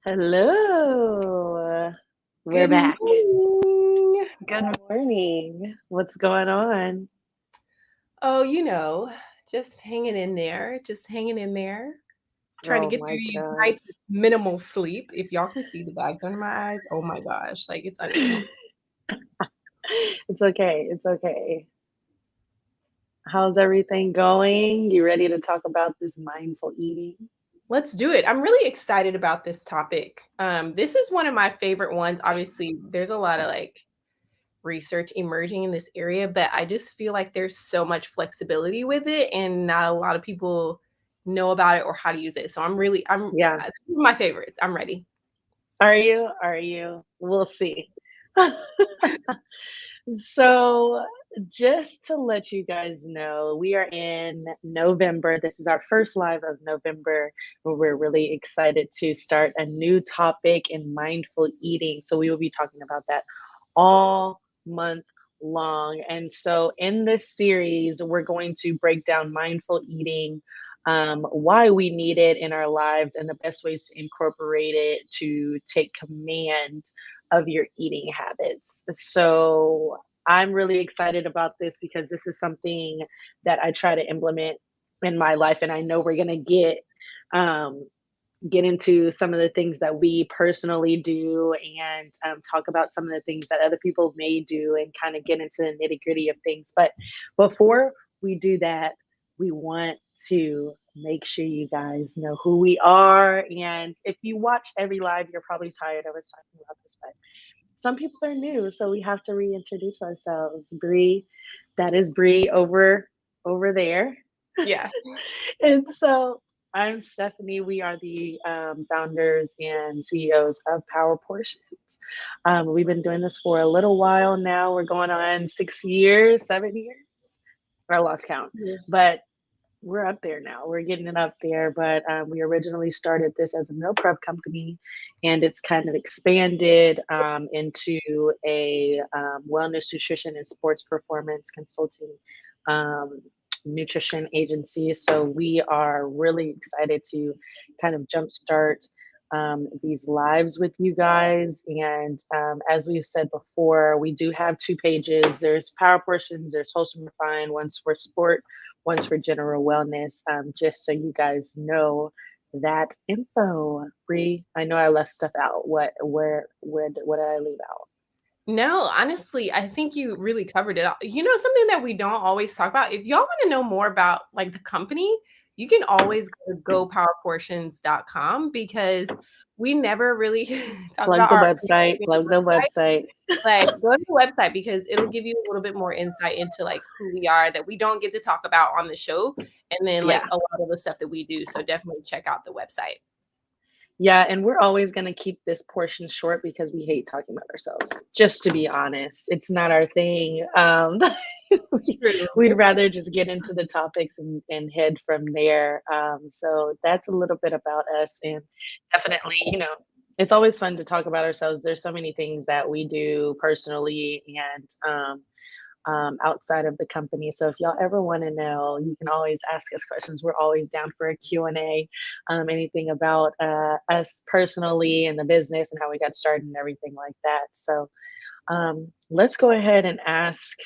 Hello. We're Good back. morning. Good morning. What's going on? Oh, just hanging in there, just hanging in there, trying to Oh get through my these God. nights with minimal sleep. If y'all can see the bags under my eyes, oh my gosh, like it's unreal. It's okay. It's okay. How's everything going? You ready to talk about this mindful eating? Let's do it. I'm really excited about this topic. This is one of my favorite ones. Obviously, there's a lot of like research emerging in this area, but I just feel like there's so much flexibility with it, and not a lot of people know about it or how to use it. So Yeah. this is my favorite. I'm ready. Are you? Are you? We'll see. So, just to let you guys know, we are in November. This is our first live of November, where we're really excited to start a new topic in mindful eating. So, we will be talking about that all month long. And so, in this series, we're going to break down mindful eating, why we need it in our lives, and the best ways to incorporate it to take command of your eating habits. So I'm really excited about this because this is something that I try to implement in my life, and I know we're gonna um, get into some of the things that we personally do, and talk about some of the things that other people may do, and kind of get into the nitty gritty of things. But before we do that, we want to make sure you guys know who we are. And if you watch every live, you're probably tired of us talking about this, but some people are new, so we have to reintroduce ourselves. Bree, that is Bree over there. Yeah. And so I'm Stephanie. We are the founders and CEOs of Power Portions. We've been doing this for a little while now. We're going on 6 years, 7 years. I lost count, Yes. but we're up there now. We're getting it up there. But we originally started this as a meal prep company, and it's kind of expanded into a wellness, nutrition, and sports performance consulting um, nutrition agency. So we are really excited to kind of jumpstart these lives with you guys. And as we've said before, we do have two pages. There's Power Portions, there's Wholesome Refined, one's for sport, one's for general wellness, just so you guys know that info. Bree, I know I left stuff out. What did I leave out? No, honestly, I think you really covered it all. Something that we don't always talk about, if y'all want to know more about like the company, you can always go to gopowerportions.com because we never really talk Plug about the our website. amazing Plug the website. website. But go to the website because it'll give you a little bit more insight into like who we are that we don't get to talk about on the show, and then like Yeah. a lot of the stuff that we do. So definitely check out the website. Yeah, and we're always going to keep this portion short because we hate talking about ourselves. Just to be honest, it's not our thing. We'd True. rather just get into the topics and head from there. So that's a little bit about us, and definitely, it's always fun to talk about ourselves. There's so many things that we do personally and outside of the company. So if y'all ever want to know, you can always ask us questions. We're always down for a Q&A, anything about us personally and the business and how we got started and everything like that. So let's go ahead and ask,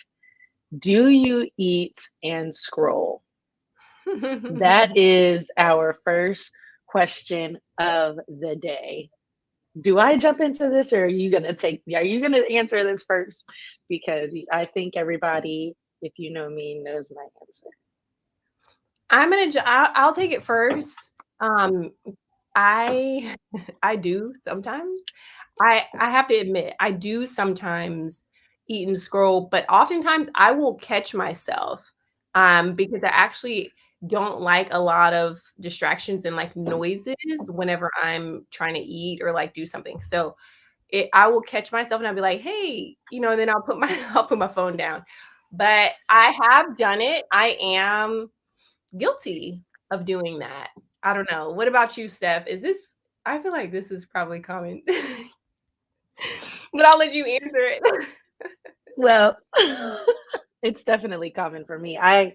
do you eat and scroll? That is our first question of the day. Do I jump into this, or are you gonna answer this first? Because I think everybody, if you know me, knows my answer. I'll take it first. I I do sometimes. I have to admit, I do sometimes eat and scroll, but oftentimes I will catch myself, because I actually don't like a lot of distractions and, like, noises whenever I'm trying to eat or, like, do something. So, I will catch myself and I'll be like, "Hey," and then I'll put my I'll put my phone down. But I have done it. I am guilty of doing that. I don't know. What about you, Steph? I feel like this is probably common, but I'll let you answer it. Well, it's definitely common for me. I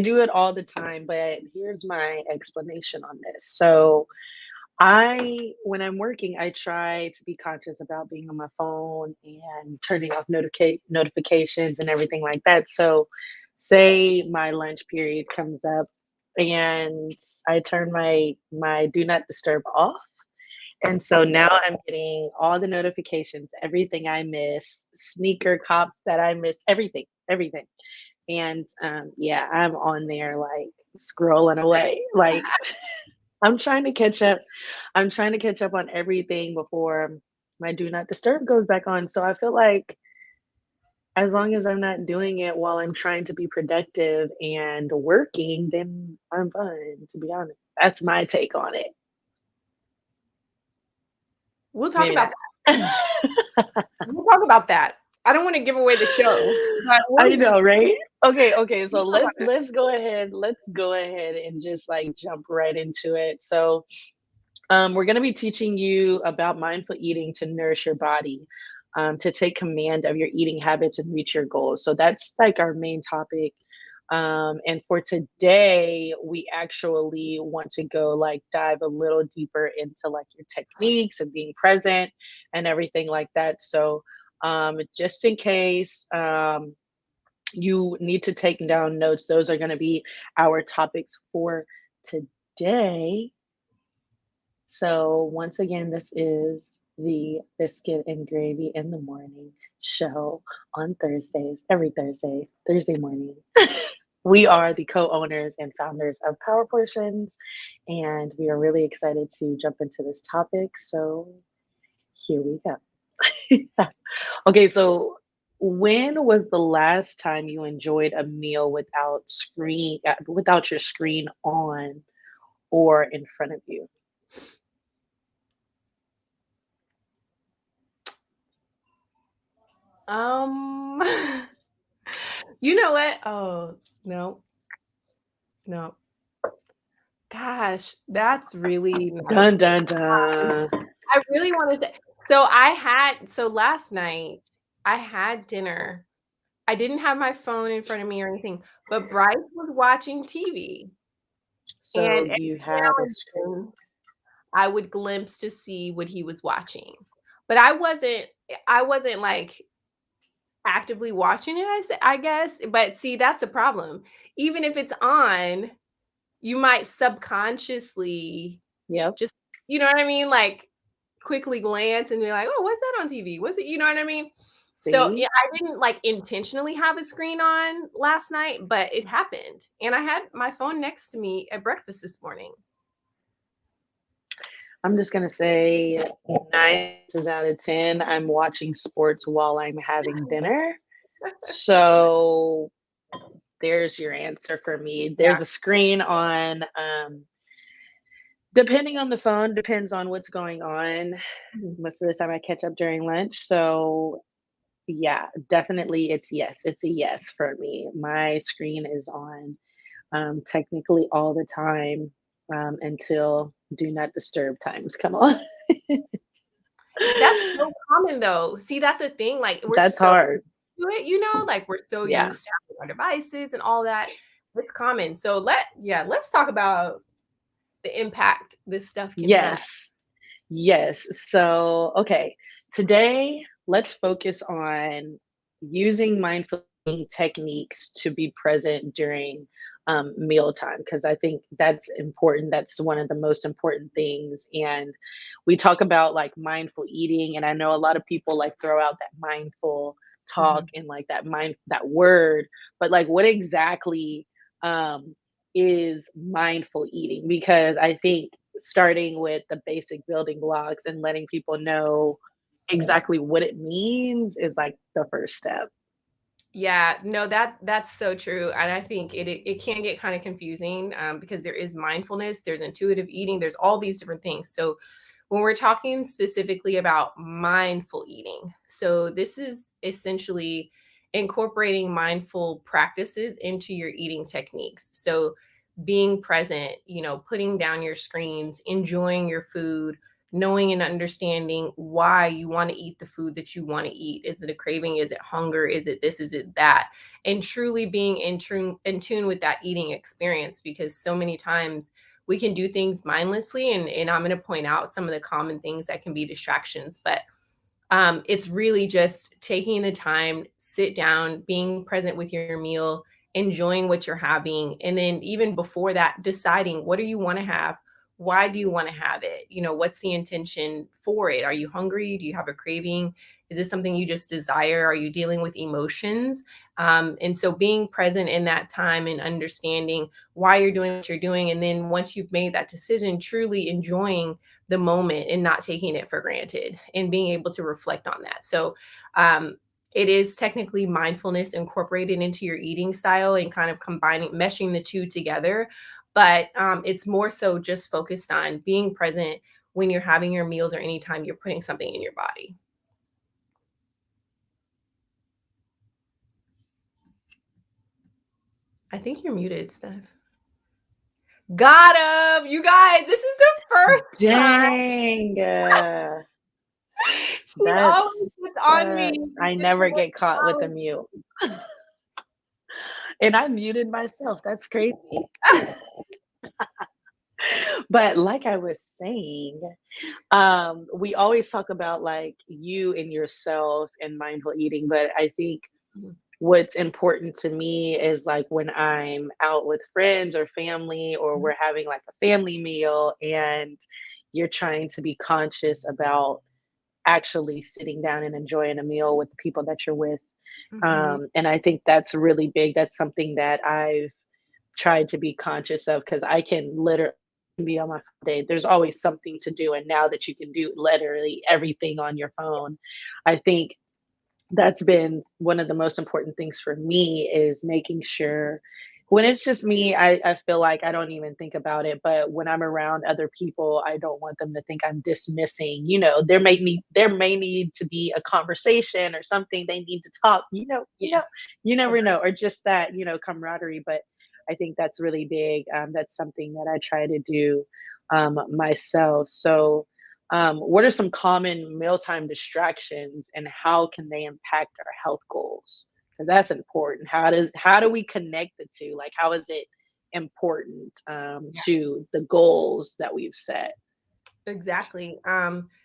do it all the time, but here's my explanation on this. So When I'm working, I try to be conscious about being on my phone and turning off notifications and everything like that. So, say my lunch period comes up and I turn my do not disturb off. And so now I'm getting all the notifications, everything I miss, sneaker cops that I miss, everything, everything. And yeah, I'm on there like scrolling away. Like I'm trying to catch up. I'm trying to catch up on everything before my do not disturb goes back on. So I feel like as long as I'm not doing it while I'm trying to be productive and working, then I'm fine, to be honest. That's my take on it. We'll talk Maybe about not. that. We'll talk about that. I don't want to give away the show, but I know, right? Okay, okay. So we'll talk about it. let's go ahead. Let's go ahead and just like jump right into it. So we're going to be teaching you about mindful eating to nourish your body, to take command of your eating habits and reach your goals. So that's like our main topic. And for today, we actually want to go like dive a little deeper into like your techniques and being present and everything like that. So, just in case you need to take down notes, those are going to be our topics for today. So, once again, this is the Biscuit and Gravy in the Morning show on Thursdays, every Thursday, Thursday morning. We are the co owners and founders of Power Portions, and we are really excited to jump into this topic. So, here we go. Okay, so when was the last time you enjoyed a meal without your screen on or in front of you? Um, you know what? Oh, no, no. Gosh, that's really nice. Dun dun dun. I really want to say so last night I had dinner. I didn't have my phone in front of me or anything, but Bryce was watching TV. And So every you now had a and screen. then I would glimpse to see what he was watching. But I wasn't like actively watching it, I guess. But see, that's the problem. Even if it's on, you might subconsciously Yep. just, you know what I mean? Like quickly glance and be like, "Oh, what's that on TV? What's it?" You know what I mean? So, yeah, See, I didn't, like, intentionally have a screen on last night, but it happened, and I had my phone next to me at breakfast this morning. I'm just gonna say 9 out of 10, I'm watching sports while I'm having dinner. So there's your answer for me. Yeah. There's a screen on, depending on the phone, depends on what's going on. Mhm. Most of the time I catch up during lunch. So yeah, definitely it's a yes for me. My screen is on technically all the time until do not disturb times come on. That's so common, though. See, that's a thing, like, we're That's so hard. used to it, like, we're so Yeah. used to having our devices and all that. It's common. So let's talk about the impact this stuff can have. Yes. Yes. So, okay. Today, let's focus on using mindful eating techniques to be present during mealtime because I think that's important. That's one of the most important things. And we talk about like mindful eating, and I know a lot of people like throw out that mindful talk Mhm. and like that word, but like what exactly um, is mindful eating? Because I think starting with the basic building blocks and letting people know exactly what it means is like the first step. Yeah, no, that's so true, and I think it can get kind of confusing because there is mindfulness, there's intuitive eating, there's all these different things. So when we're talking specifically about mindful eating, so this is essentially incorporating mindful practices into your eating techniques. So being present, putting down your screens, enjoying your food, knowing and understanding why you want to eat the food that you want to eat. Is it a craving? Is it hunger? Is it this? Is it that? And truly being in tune with that eating experience, because so many times we can do things mindlessly. And I'm going to point out some of the common things that can be distractions. But it's really just taking the time, sit down, being present with your meal, enjoying what you're having. And then even before that, deciding what do you want to have? Why do you want to have it? What's the intention for it? Are you hungry? Do you have a craving? Is this something you just desire? Are you dealing with emotions? And so being present in that time and understanding why you're doing what you're doing. And then once you've made that decision, truly enjoying the moment and not taking it for granted and being able to reflect on that. So, it is technically mindfulness incorporated into your eating style and kind of meshing the two together. But it's more so just focused on being present when you're having your meals or anytime you're putting something in your body. I think you're muted, Steph. Got him. You guys, this is the first time. Dang. She's always just on me. I never get caught with a mute. And I muted myself. That's crazy. But like I was saying, we always talk about like you and yourself and mindful eating, but I think what's important to me is like when I'm out with friends or family, or we're having like a family meal and you're trying to be conscious about actually sitting down and enjoying a meal with the people that you're with. And I think that's really big. That's something that I've tried to be conscious of because I can literally be on my phone day. There's always something to do. And now that you can do literally everything on your phone, I think that's been one of the most important things for me is making sure when it's just me, I feel like I don't even think about it. But when I'm around other people, I don't want them to think I'm dismissing. There may need to be a conversation or something. They need to talk. You never know, or just that camaraderie. But I think that's really big. That's something that I try to do myself. So, what are some common mealtime distractions, and how can they impact our health goals? Because that's important. How do we connect the two? Like, how is it important to the goals that we've set? Exactly.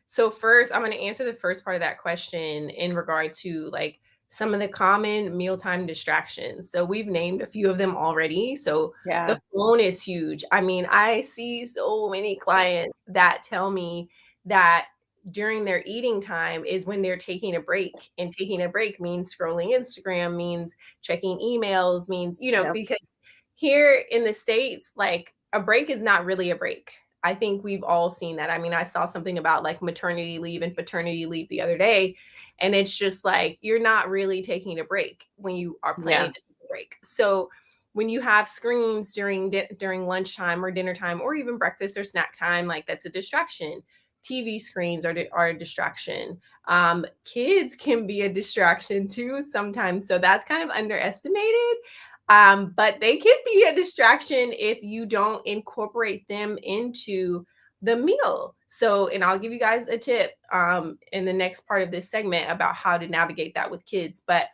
So first, I'm going to answer the first part of that question in regard to like some of the common mealtime distractions. So we've named a few of them already. So the Yeah. phone is huge. I mean, I see so many clients that tell me that during their eating time is when they're taking a break, and taking a break means scrolling Instagram, means checking emails, means, Yep. because here in the States, like a break is not really a break. I think we've all seen that. I mean, I saw something about like maternity leave and paternity leave the other day, and it's just like you're not really taking a break when you are Yeah. planning to take a break. So when you have screens during lunchtime or dinner time or even breakfast or snack time, like that's a distraction. TV screens are a distraction. Kids can be a distraction too sometimes. So that's kind of underestimated. But they can be a distraction if you don't incorporate them into the meal. So, and I'll give you guys a tip in the next part of this segment about how to navigate that with kids, but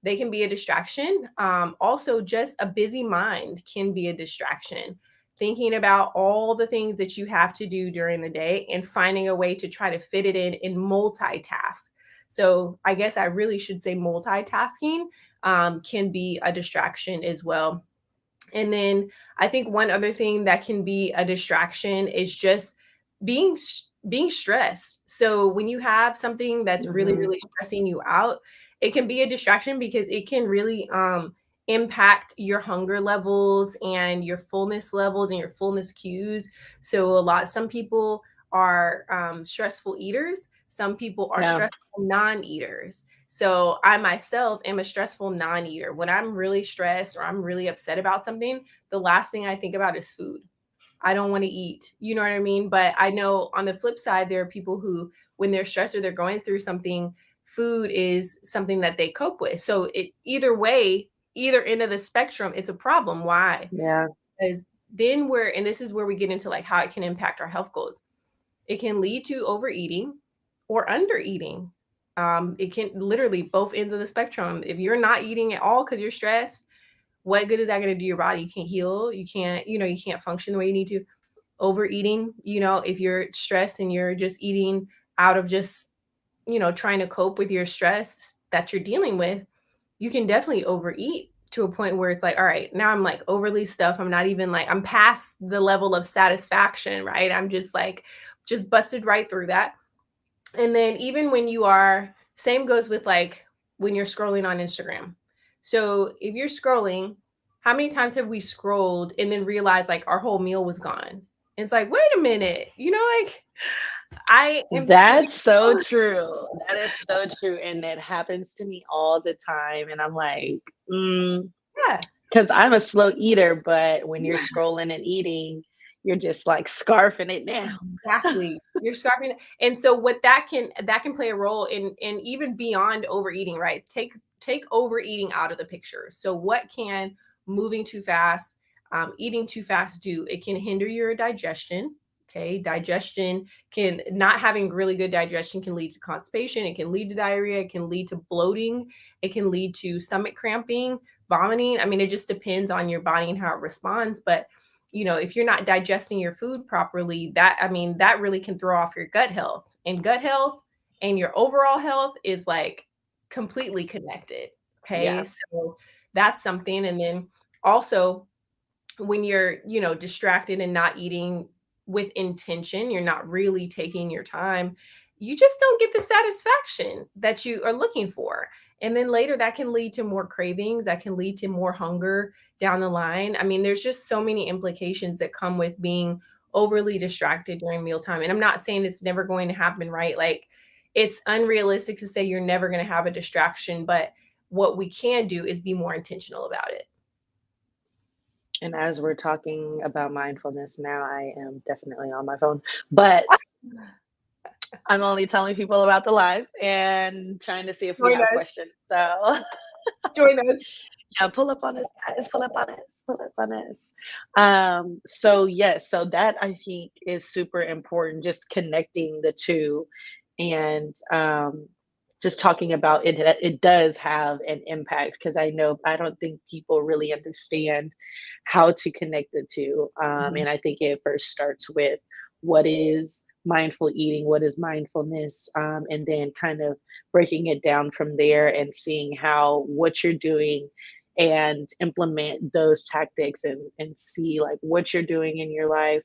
they can be a distraction. Also, just a busy mind can be a distraction. Thinking about all the things that you have to do during the day and finding a way to try to fit it in multitask. So, I guess I really should say multitasking can be a distraction as well. And then I think one other thing that can be a distraction is just being stressed. So when you have something that's really Hmm. really stressing you out, it can be a distraction because it can really impact your hunger levels and your fullness levels and your fullness cues. So some people are stressful eaters, some people are Yeah. stressful non-eaters. So I myself am a stressful non-eater. When I'm really stressed or I'm really upset about something, the last thing I think about is food. I don't want to eat. You know what I mean? But I know on the flip side, there are people who, when they're stressed or they're going through something, food is something that they cope with. So it either way, either end of the spectrum, it's a problem. Why? Yeah. Because then and this is where we get into like how it can impact our health goals. It can lead to overeating or undereating. It can literally both ends of the spectrum. If you're not eating at all because you're stressed, what good is that going to do your body? You can't heal. You can't function the way you need to. overeating. If you're stressed and you're just eating out of just, trying to cope with your stress that you're dealing with, you can definitely overeat to a point where it's like, all right, now I'm like overly stuffed. I'm not even like, I'm past the level of satisfaction, right? I'm just like, just busted right through that. And then even when you are, same goes with like when you're scrolling on Instagram. So if you're scrolling, how many times have we scrolled and then realized like our whole meal was gone? And it's like, wait a minute, like I am sitting. That's so true. That is so true. And it happens to me all the time. And I'm like, Yeah. because I'm a slow eater, but when you're scrolling and eating, you're just like scarfing it down. Exactly. You're scarfing. And so what that can play a role in even beyond overeating, right? Take overeating out of the picture. So what can moving too fast, eating too fast do? It can hinder your digestion. Okay. Digestion can not having really good digestion can lead to constipation. It can lead to diarrhea. It can lead to bloating. It can lead to stomach cramping, vomiting. I mean, it just depends on your body and how it responds. But if you're not digesting your food properly, that really can throw off your gut health. And gut health and your overall health is like completely connected. Okay. Yeah. So that's something. And then also when you're, distracted and not eating with intention, you're not really taking your time, you just don't get the satisfaction that you are looking for. And then later that can lead to more cravings, that can lead to more hunger down the line. I mean, there's just so many implications that come with being overly distracted during mealtime. And I'm not saying it's never going to happen, right? Like it's unrealistic to say you're never going to have a distraction, but what we can do is be more intentional about it. And as we're talking about mindfulness now, I am definitely on my phone, but I'm only telling people about the live and trying to see if we Join have us. questions. So Join us. yeah, pull up on us, guys. Pull up on us. Pull up on us. So yes, so that I think is super important, just connecting the two and just talking about it. It does have an impact because I don't think people really understand how to connect the two. Mhm. And I think it first starts with what is mindful eating, what is mindfulness, and then kind of breaking it down from there and seeing how what you're doing and implement those tactics and see like what you're doing in your life,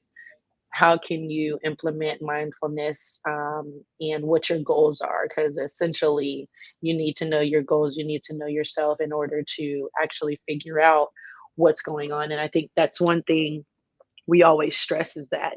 how can you implement mindfulness, and what your goals are, because essentially you need to know your goals, you need to know yourself in order to actually figure out what's going on. And I think that's one thing we always stress is that,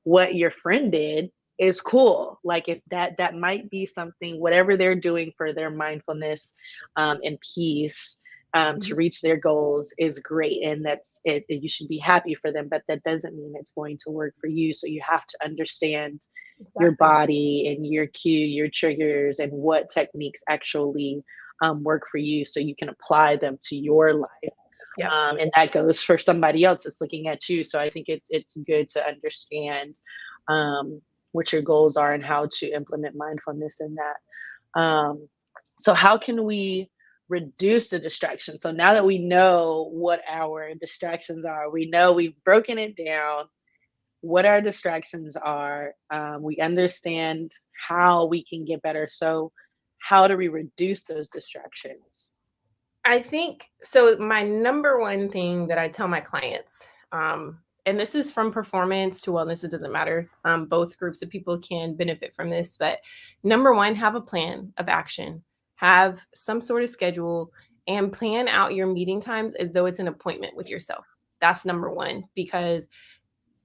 what your friend did is cool. Like if that might be something, whatever they're doing for their mindfulness, and peace, to Mhm. reach their goals is great. And that's it. You should be happy for them, but that doesn't mean it's going to work for you. So you have to understand your Exactly. body and your cue, your triggers, and what techniques actually work for you so you can apply them to your life, Yep. and that goes for somebody else that's looking at you. So I think it's good to understand, what your goals are and how to implement mindfulness in that. So how can we reduce the distraction? So now that we know what our distractions are, we know we've broken it down. What our distractions are, we understand how we can get better. So how do we reduce those distractions? I think so. My number one thing that I tell my clients, and this is from performance to wellness, it doesn't matter. Both groups of people can benefit from this, but number one, have a plan of action, have some sort of schedule, and plan out your meeting times as though it's an appointment with yourself. That's number one, because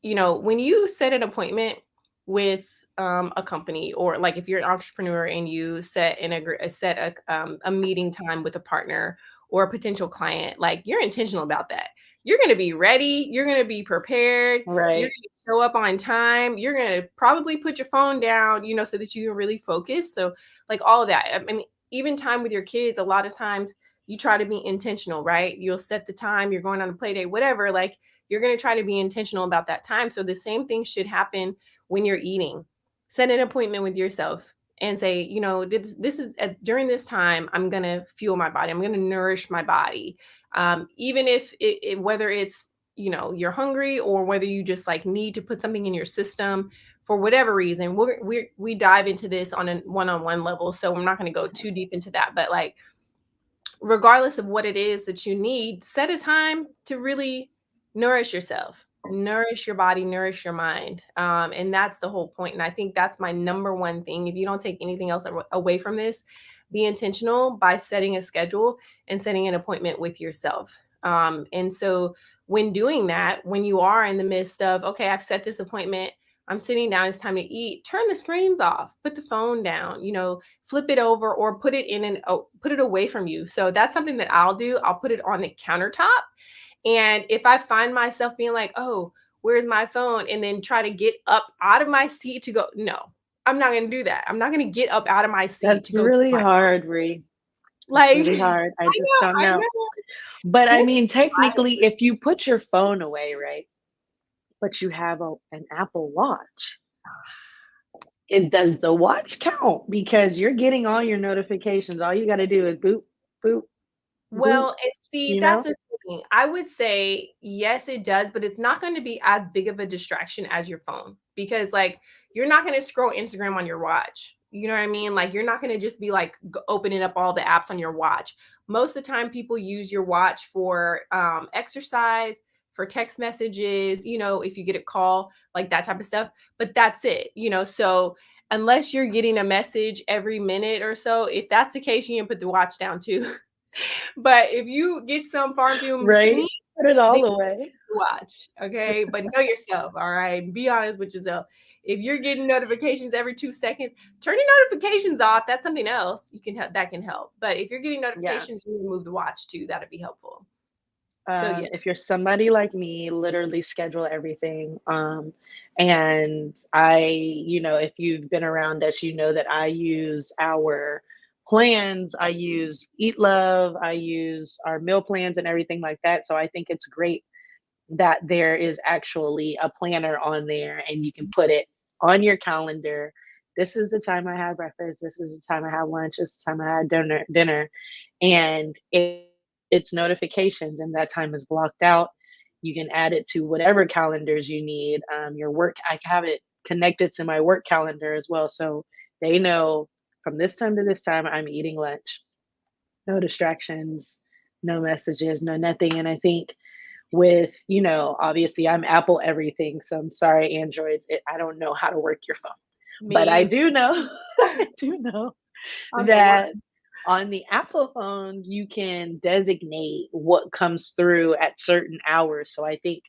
when you set an appointment with a company, or like if you're an entrepreneur and you set a meeting time with a partner or a potential client, like you're intentional about that. You're going to be ready. You're going to be prepared. You're Right. going to show up on time. You're going to probably put your phone down, so that you can really focus. So like all of that. I mean, even time with your kids, a lot of times you try to be intentional, right? You'll set the time, you're going on a play date, whatever. Like you're going to try to be intentional about that time. So the same thing should happen when you're eating. Set an appointment with yourself and say, this is during this time, I'm going to fuel my body. I'm going to nourish my body. Even if whether it's you're hungry, or whether you just like need to put something in your system for whatever reason. We dive into this on a one-on-one level, so I'm not going to go too deep into that, but like regardless of what it is that you need, set a time to really nourish yourself, nourish your body, nourish your mind. And that's the whole point. And I think that's my number one thing. If you don't take anything else away from this, be intentional by setting a schedule and setting an appointment with yourself. And so when doing that, when you are in the midst of, okay, I've set this appointment, I'm sitting down, it's time to eat, turn the screens off, put the phone down, flip it over or put it in and put it away from you. So that's something that I'll do. I'll put it on the countertop. And if I find myself being like, oh, where's my phone? And then try to get up out of my seat to go, no, I'm not going to do that. I'm not going to get up out of my seat That's to go get really my hard, Ree. It's like, really hard. I I just don't I know. know. But I This mean, technically, if you put your phone away, right? But you have an Apple Watch, it does the watch count because you're getting all your notifications. All you got to do is boop, boop, boop, Well, and see, you that's know? the thing. I would say, yes, it does, but it's not going to be as big of a distraction as your phone because, like, you're not going to scroll Instagram on your watch. You know what I mean? Like, you're not going to just be like opening up all the apps on your watch. Most of the time, people use your watch for exercise, for text messages, if you get a call, like that type of stuff. But that's it. So, unless you're getting a message every minute or so, if that's the case, you can put the watch down too. But if you get some farm field Right? money, Put it then all away. watch, okay? But know yourself, all right? Be honest with yourself. If you're getting notifications every 2 seconds, turn your notifications off. That's something else you can help that can help. But if you're getting Yeah. notifications, you remove the watch too. That'd be helpful. So yeah. If you're somebody like me, literally schedule everything. And if you've been around us, you know that I use our plans, I use Eat Love, I use our meal plans and everything like that. So I think it's great that there is actually a planner on there and you can put it on your calendar. This is the time I have breakfast. This is the time I have lunch. This is the time I had dinner. And it's notifications and that time is blocked out. You can add it to whatever calendars you need. Your work, I have it connected to my work calendar as well. So they know from this time to this time, I'm eating lunch. No distractions, no messages, no nothing. And I think with, obviously I'm Apple everything. So I'm sorry, Android, I don't know how to work your phone. But I Me do know, I do know on the word. that on the Apple phones, you can designate what comes through at certain hours. So I think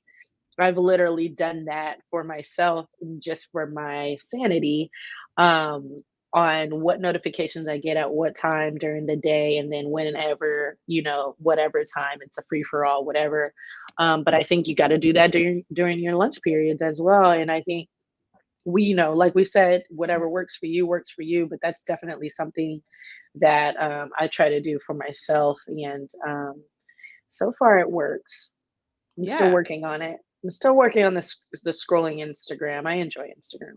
I've literally done that for myself just for my sanity, um, on what notifications I get at what time during the day, and then whenever, whatever time, it's a free for all, whatever. But I think you got to do that during your lunch periods as well. And I think like we said, whatever works for you. But that's definitely something that I try to do for myself, and so far it works. I'm still Yeah. working on it. I'm still working on the scrolling Instagram. I enjoy Instagram.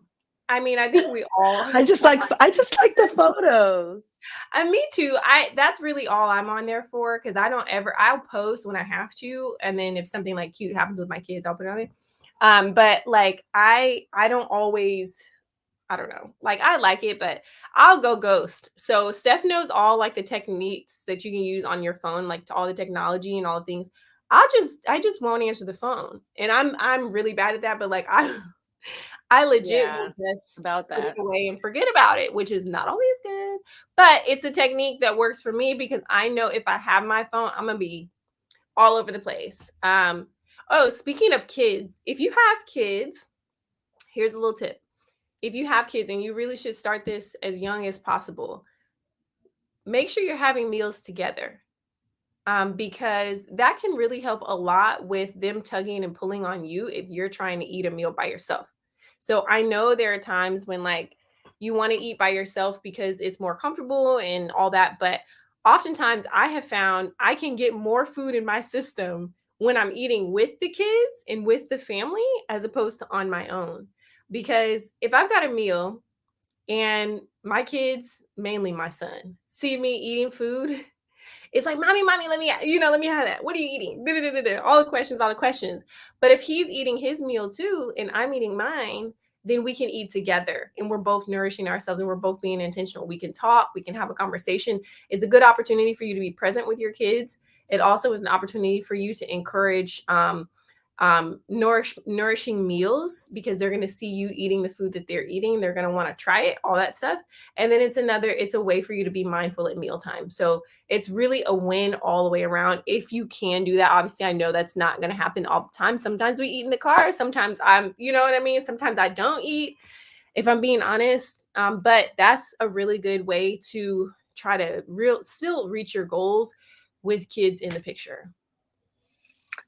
I mean, I think we all I just like the photos. and me too. That's really all I'm on there for because I don't ever I'll post when I have to, and then if something like cute happens with my kids, I'll put it on there. But like I don't always I don't know. Like I like it, but I'll go ghost. So Steph knows all like the techniques that you can use on your phone, like to all the technology and all the things. I just won't answer the phone. And I'm really bad at that, but like I legit will Yeah, just about put it that. away and forget about it, which is not always good. But it's a technique that works for me because I know if I have my phone, I'm gonna be all over the place. Oh, speaking of kids, if you have kids, here's a little tip. If you have kids, and you really should start this as young as possible, make sure you're having meals together, because that can really help a lot with them tugging and pulling on you if you're trying to eat a meal by yourself. So I know there are times when like you want to eat by yourself because it's more comfortable and all that, but oftentimes I have found I can get more food in my system when I'm eating with the kids and with the family as opposed to on my own. Because if I've got a meal and my kids, mainly my son, see me eating food it's like, mommy, let me, let me have that. What are you eating? Da-da-da-da-da. All the questions, all the questions. But if he's eating his meal too, and I'm eating mine, then we can eat together and we're both nourishing ourselves and we're both being intentional. We can talk, we can have a conversation. It's a good opportunity for you to be present with your kids. It also is an opportunity for you to encourage nourishing meals, because they're going to see you eating the food that they're eating. They're going to want to try it, all that stuff. And then it's a way for you to be mindful at mealtime. So it's really a win all the way around if you can do that. Obviously, I know that's not going to happen all the time. Sometimes we eat in the car. Sometimes you know what I mean? Sometimes I don't eat, if I'm being honest. But that's a really good way to try to still reach your goals with kids in the picture.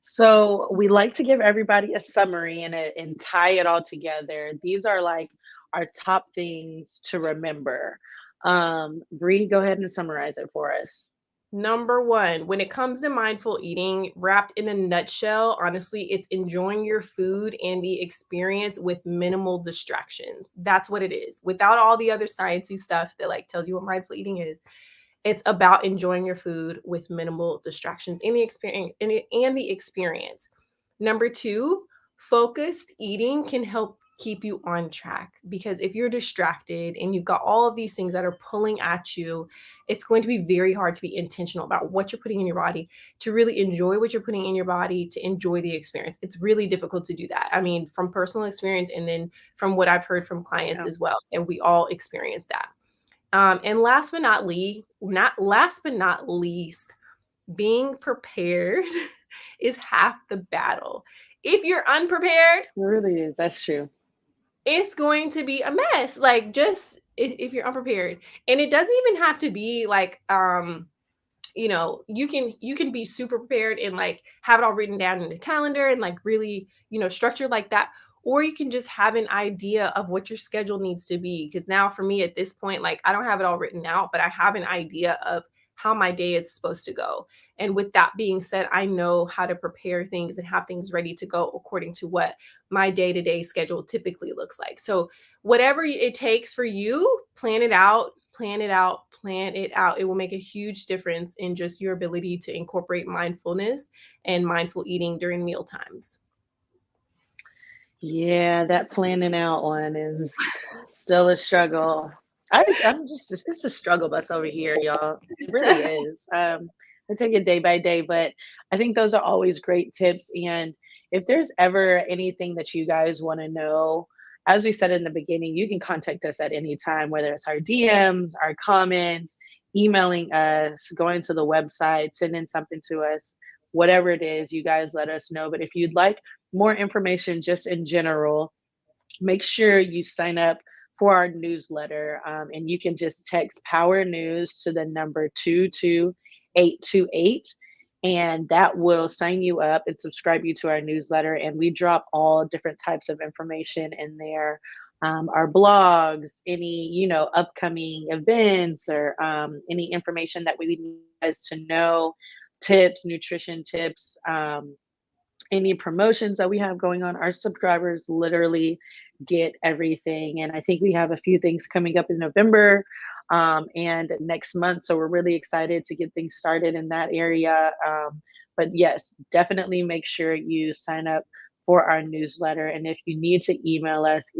So we like to give everybody a summary and tie it all together. These are like our top things to remember. Bree, go ahead and summarize it for us. Number one, when it comes to mindful eating, wrapped in a nutshell, honestly, it's enjoying your food and the experience with minimal distractions. That's what it is. Without all the other sciencey stuff that like tells you what mindful eating is, it's about enjoying your food with minimal distractions in the experience and the experience. Number two, focused eating can help keep you on track, because if you're distracted and you've got all of these things that are pulling at you, it's going to be very hard to be intentional about what you're putting in your body, to really enjoy what you're putting in your body, to enjoy the experience. It's really difficult to do that. I mean, from personal experience and then from what I've heard from clients Yeah. as well. And we all experience that. And last but not least, being prepared is half the battle. If you're unprepared, It really is. That's true. it's going to be a mess. Like, just if you're unprepared, and it doesn't even have to be like you can be super prepared and like have it all written down in the calendar and like really structured like that, or you can just have an idea of what your schedule needs to be. Because now for me at this point, like, I don't have it all written out, but I have an idea of how my day is supposed to go. And with that being said, I know how to prepare things and have things ready to go according to what my day-to-day schedule typically looks like. So whatever it takes for you, plan it out, plan it out, plan it out. It will make a huge difference in just your ability to incorporate mindfulness and mindful eating during meal times. Yeah, that planning out one is still a struggle. I'm just it's a struggle bus over here, y'all. It really is. I take it day by day, but I think those are always great tips. And if there's ever anything that you guys want to know, as we said in the beginning, you can contact us at any time, whether it's our DMs, our comments, emailing us, going to the website, sending something to us, whatever it is, you guys let us know. But if you'd like more information just in general, make sure you sign up for our newsletter. And you can just text Power News to the number 22828. And that will sign you up and subscribe you to our newsletter. And we drop all different types of information in there. Our blogs, any upcoming events, or any information that we need you guys to know, tips, nutrition tips, any promotions that we have going on. Our subscribers literally get everything. And I think we have a few things coming up in November and next month. So we're really excited to get things started in that area. But yes, definitely make sure you sign up for our newsletter. And if you need to email us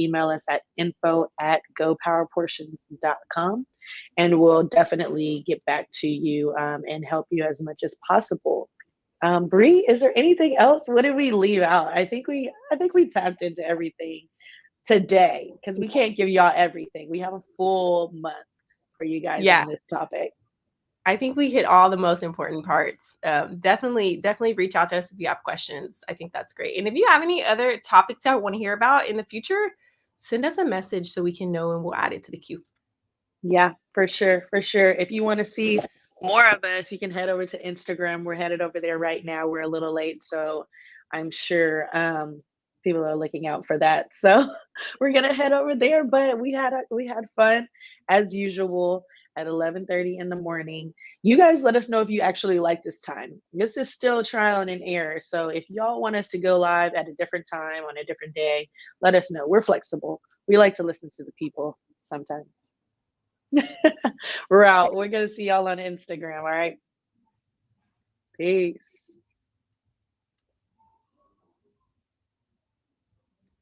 at info@gopowerportions.com. And we'll definitely get back to you and help you as much as possible. Bree, is there anything else? What did we leave out? I think we tapped into everything today because we can't give y'all everything. We have a full month for you guys Yeah, on this topic. I think we hit all the most important parts. Definitely reach out to us if you have questions. I think that's great. And if you have any other topics I want to hear about in the future, send us a message so we can know and we'll add it to the queue. Yeah, for sure, for sure. If you want to see more of us, you can head over to Instagram. We're headed over there right now. We're a little late, so I'm sure people are looking out for that. So we're gonna head over there. But we had fun as usual at 11:30 in the morning. You guys let us know if you actually like this time. This is still trial and error. So if y'all want us to go live at a different time on a different day, let us know. We're flexible. We like to listen to the people sometimes. We're out. We're gonna see y'all on Instagram. All right. Peace.